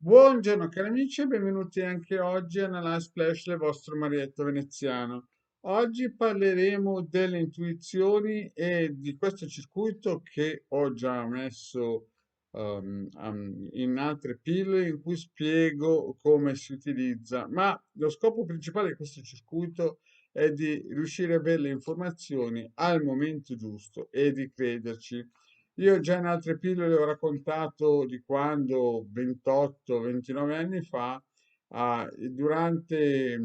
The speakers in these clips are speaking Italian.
Buongiorno cari amici e benvenuti anche oggi a Nella Splash, il vostro Marietto veneziano. Oggi parleremo delle intuizioni e di questo circuito che ho già messo in altre pillole in cui spiego come si utilizza, ma lo scopo principale di questo circuito è di riuscire a avere le informazioni al momento giusto e di crederci. Io già in altre pillole ho raccontato di quando 28-29 anni fa, durante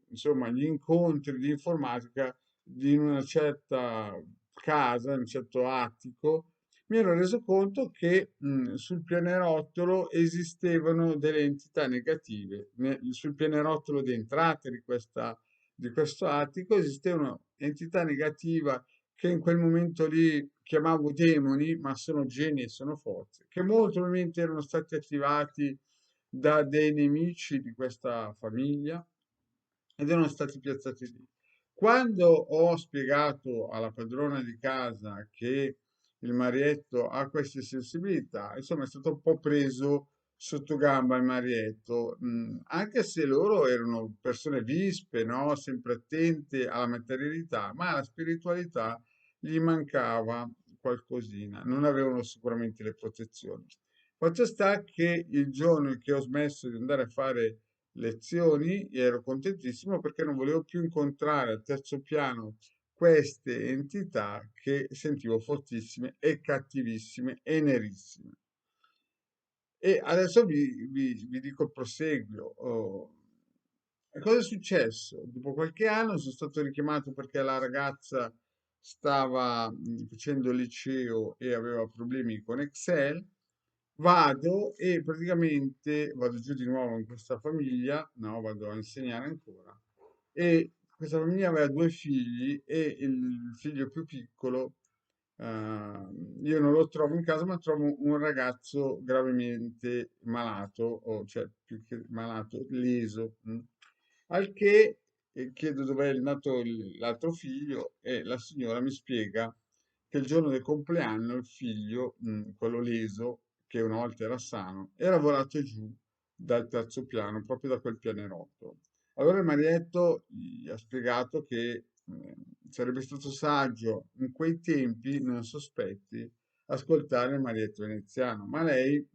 insomma, gli incontri di informatica di una certa casa, in un certo attico, mi ero reso conto che sul pianerottolo esistevano delle entità negative. Sul pianerottolo di entrata di questo attico esistevano entità negative che in quel momento lì chiamavo demoni, ma sono geni e sono forze, che molto probabilmente erano stati attivati da dei nemici di questa famiglia ed erano stati piazzati lì. Quando ho spiegato alla padrona di casa che il Marietto ha queste sensibilità, insomma, è stato un po' preso sotto gamba il Marietto, anche se loro erano persone vispe, no? Sempre attente alla materialità, ma alla spiritualità gli mancava qualcosina, non avevano sicuramente le protezioni. Fatto sta che il giorno che ho smesso di andare a fare lezioni ero contentissimo perché non volevo più incontrare al terzo piano queste entità che sentivo fortissime e cattivissime e nerissime. E adesso vi dico il proseguio. E cosa è successo? Dopo qualche anno sono stato richiamato perché la ragazza stava facendo il liceo e aveva problemi con Excel. Vado e praticamente vado giù di nuovo in questa famiglia, no, vado a insegnare ancora. E questa famiglia aveva due figli e il figlio più piccolo, io non lo trovo in casa, ma trovo un ragazzo gravemente malato, o cioè più che malato, leso. Al che chiedo dov'è nato l'altro figlio e la signora mi spiega che il giorno del compleanno il figlio, quello leso, che una volta era sano, era volato giù dal terzo piano, proprio da quel pianerottolo. Allora il Marietto gli ha spiegato che sarebbe stato saggio in quei tempi, non sospetti, ascoltare il Marietto veneziano, ma lei,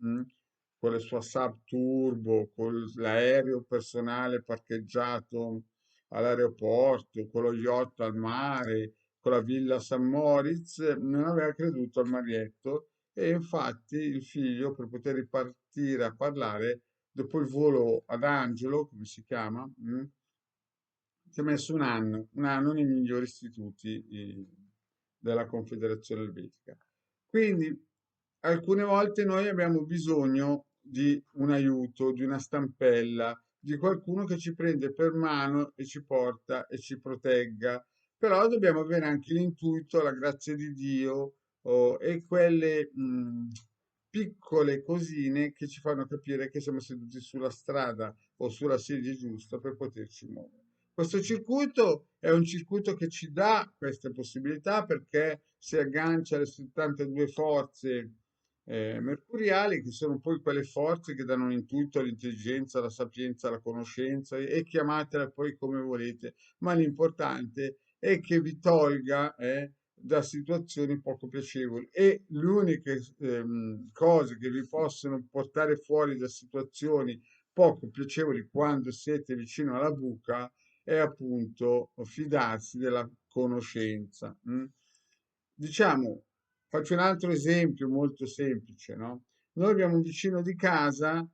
con la sua Saab Turbo, con l'aereo personale parcheggiato all'aeroporto, con lo yacht al mare, con la villa San Moritz, non aveva creduto al Marietto e infatti il figlio per poter ripartire a parlare dopo il volo ad Angelo, come si chiama, ci ha messo un anno nei migliori istituti della Confederazione Elvetica. Quindi alcune volte noi abbiamo bisogno di un aiuto, di una stampella, di qualcuno che ci prende per mano e ci porta e ci protegga. Però dobbiamo avere anche l'intuito, la grazia di Dio, e quelle piccole cosine che ci fanno capire che siamo seduti sulla strada o sulla sedia giusta per poterci muovere. Questo circuito è un circuito che ci dà queste possibilità perché si aggancia alle 72 forze mercuriali, che sono poi quelle forze che danno l'intuito, l'intelligenza, la sapienza, la conoscenza e chiamatela poi come volete, ma l'importante è che vi tolga da situazioni poco piacevoli e le uniche cose che vi possono portare fuori da situazioni poco piacevoli quando siete vicino alla buca è appunto fidarsi della conoscenza. Diciamo, faccio un altro esempio molto semplice, no? Noi abbiamo un vicino di casa,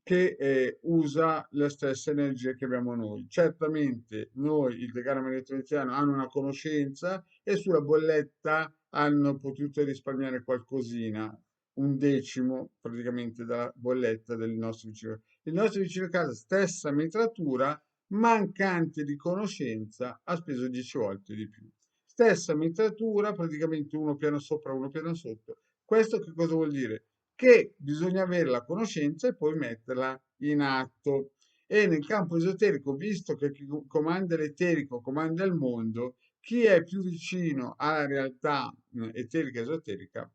che usa la stessa energia che abbiamo noi. Certamente noi, il decano veneziano, hanno una conoscenza e sulla bolletta hanno potuto risparmiare qualcosina, un decimo praticamente della bolletta del nostro vicino. Il nostro vicino di casa, stessa metratura, mancante di conoscenza, ha speso 10 volte di più. Stessa metratura, praticamente uno piano sopra, uno piano sotto. Questo che cosa vuol dire? Che bisogna avere la conoscenza e poi metterla in atto. E nel campo esoterico, visto che chi comanda l'eterico comanda il mondo, chi è più vicino alla realtà eterica esoterica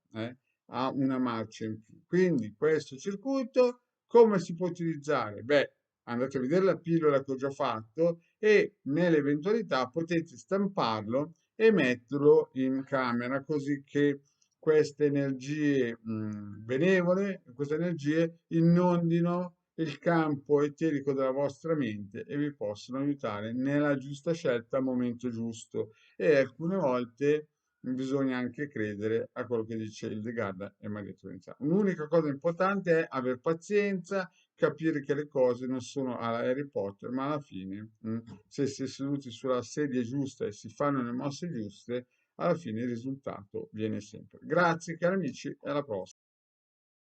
ha una marcia in più. Quindi questo circuito Come si può utilizzare? Beh, andate a vedere la pillola che ho già fatto e nell'eventualità potete stamparlo e metterlo in camera così che queste energie benevole, queste energie inondino il campo eterico della vostra mente e vi possono aiutare nella giusta scelta al momento giusto. E alcune volte bisogna anche credere a quello che dice Hildegarda e Maria Teresa. L'unica cosa importante è avere pazienza, capire che le cose non sono alla Harry Potter, ma alla fine, se si è seduti sulla sedia giusta e si fanno le mosse giuste, alla fine il risultato viene sempre. Grazie cari amici e alla prossima.